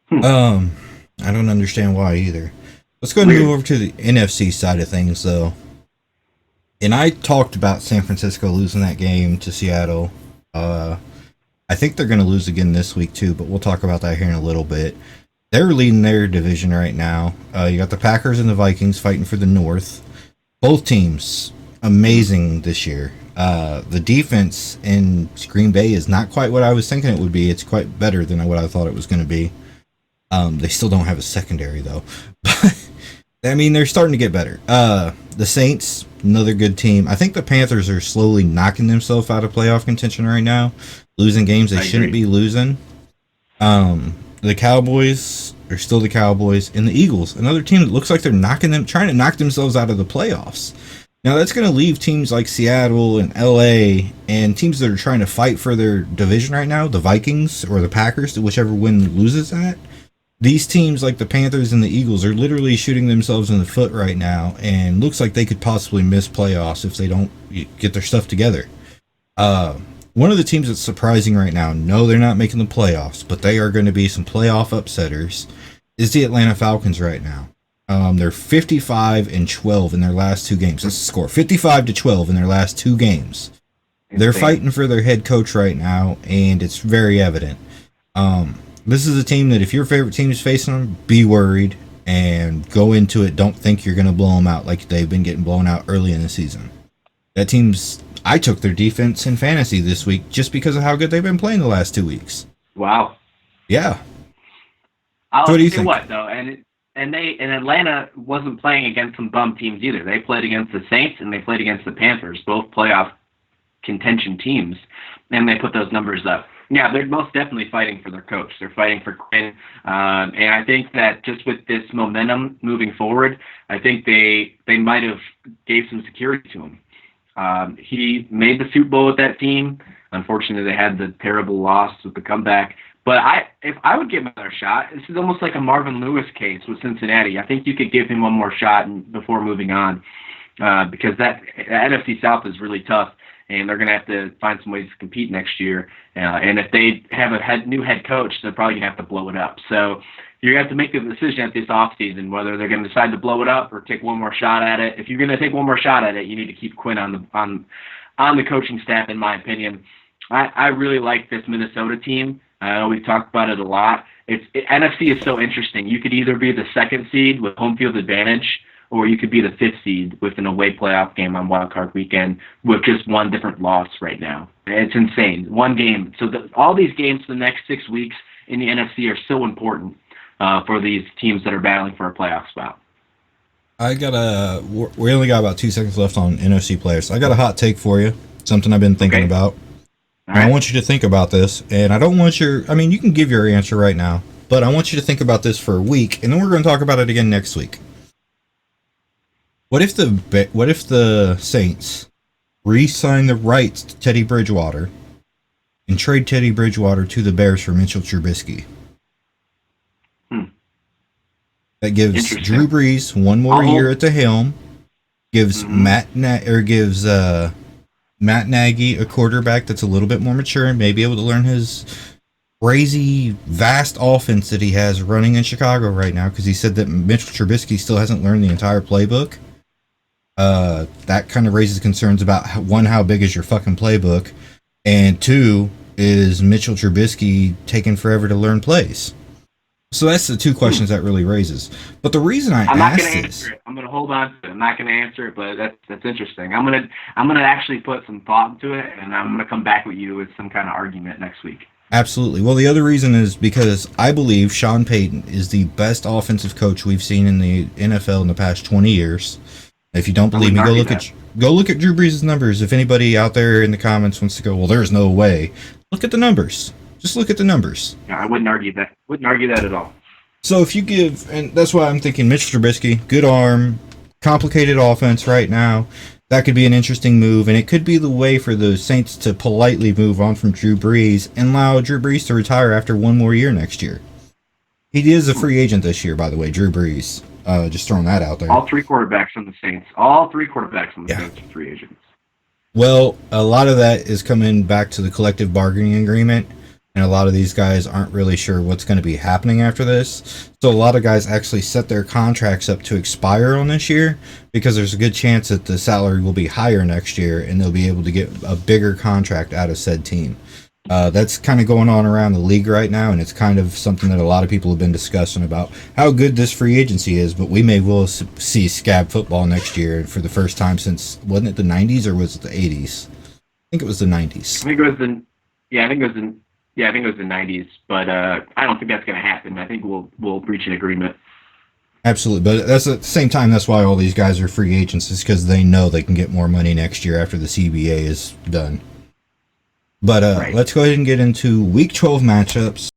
Hmm. Um, I don't understand why either. Let's go ahead and move Weird. over to the NFC side of things, though. And I talked about San Francisco losing that game to Seattle. Uh, I think they're going to lose again this week too, but we'll talk about that here in a little bit. They're leading their division right now. You got the Packers and the Vikings fighting for the North. Both teams amazing this year. The defense in Green Bay is not quite what I was thinking it would be. It's quite better than what I thought it was going to be. They still don't have a secondary though. But I mean, they're starting to get better. The Saints, another good team. I think the Panthers are slowly knocking themselves out of playoff contention right now, losing games they I shouldn't agree. be losing. The Cowboys are still the Cowboys, and the Eagles, another team that looks like they're trying to knock themselves out of the playoffs. Now that's going to leave teams like Seattle and LA and teams that are trying to fight for their division right now, the Vikings or the Packers, whichever win loses that. These teams like the Panthers and the Eagles are literally shooting themselves in the foot right now, and looks like they could possibly miss playoffs if they don't get their stuff together. Uh, One of the teams that's surprising right now, no, they're not making the playoffs, but they are going to be some playoff upsetters, is the Atlanta Falcons right now. They're 55 and 12 in their last two games. That's the score, 55 to 12 in their last two games. They're Insane. fighting for their head coach right now, and it's very evident. This is a team that if your favorite team is facing them, be worried and go into it. Don't think you're going to blow them out like they've been getting blown out early in the season. That team's. I took their defense in fantasy this week just because of how good they've been playing the last 2 weeks. Wow. Yeah. So I'll what do tell you you think? what though, and Atlanta wasn't playing against some bum teams either. They played against the Saints and they played against the Panthers, both playoff contention teams, and they put those numbers up. Yeah, they're most definitely fighting for their coach. They're fighting for Quinn, and I think that just with this momentum moving forward, I think they might have gave some security to him. He made the Super Bowl with that team. Unfortunately, they had the terrible loss with the comeback. But if I would give him another shot, this is almost like a Marvin Lewis case with Cincinnati. I think you could give him one more shot before moving on, because that NFC South is really tough, and they're going to have to find some ways to compete next year. And if they have a new head coach, they're probably going to have to blow it up. So you're going to have to make a decision at this offseason whether they're going to decide to blow it up or take one more shot at it. If you're going to take one more shot at it, you need to keep Quinn on the coaching staff, in my opinion. I really like this Minnesota team. I know we've talked about it a lot. NFC is so interesting. You could either be the second seed with home field advantage, or you could be the fifth seed with an away playoff game on Wild Card Weekend with just one different loss right now. It's insane. One game. So all these games for the next 6 weeks in the NFC are so important for these teams that are battling for a playoff spot. We only got about 2 seconds left on NFC players. I got a hot take for you. Something I've been thinking Okay? about. All And I right? want you to think about this. And I don't want I mean, you can give your answer right now, but I want you to think about this for a week, and then we're going to talk about it again next week. What if the Saints re-sign the rights to Teddy Bridgewater and trade Teddy Bridgewater to the Bears for Mitchell Trubisky? Hmm. That gives Drew Interesting. Brees one more I'll year hold. at the helm. Gives Mm-hmm. Matt Nagy a quarterback that's a little bit more mature and maybe able to learn his crazy vast offense that he has running in Chicago right now. Because he said that Mitchell Trubisky still hasn't learned the entire playbook. That kind of raises concerns about one, how big is your fucking playbook, and two, is Mitchell Trubisky taking forever to learn plays? So that's the two Hmm. questions that really raises. But the reason I I'm not asked going to this, answer it. I'm going to hold on to it. I'm not going to answer it, but that's interesting. I'm gonna actually put some thought into it, and I'm going to come back with you with some kind of argument next week. absolutely. Well, the other reason is because I believe Sean Payton is the best offensive coach we've seen in the NFL in the past 20 years. If you don't I believe wouldn't me, argue that. go look at Drew Brees' numbers. If anybody out there in the comments wants to go, well, there's no way. Look at the numbers. Just look at the numbers. Yeah, I wouldn't argue that. Wouldn't argue that at all. So if you give, and that's why I'm thinking Mitch Trubisky, good arm, complicated offense right now. That could be an interesting move, and it could be the way for the Saints to politely move on from Drew Brees and allow Drew Brees to retire after one more year next year. He is a Hmm. free agent this year, by the way, Drew Brees. Just throwing that out there. All three quarterbacks on the Saints. All three quarterbacks on the Yeah. Saints are free agents. Well, a lot of that is coming back to the collective bargaining agreement. and a lot of these guys aren't really sure what's going to be happening after this. So a lot of guys actually set their contracts up to expire on this year because there's a good chance that the salary will be higher next year and they'll be able to get a bigger contract out of said team. That's kind of going on around the league right now, and it's kind of something that a lot of people have been discussing about how good this free agency is, but we may well see scab football next year for the first time since, wasn't it the 90s or was it the 80s? I think it was the 90s. I think it was the 90s, but I don't think that's going to happen. I think we'll reach an agreement. Absolutely, but that's at the same time, that's why all these guys are free agents, is because they know they can get more money next year after the CBA is done. But Right. Let's go ahead and get into Week 12 matchups.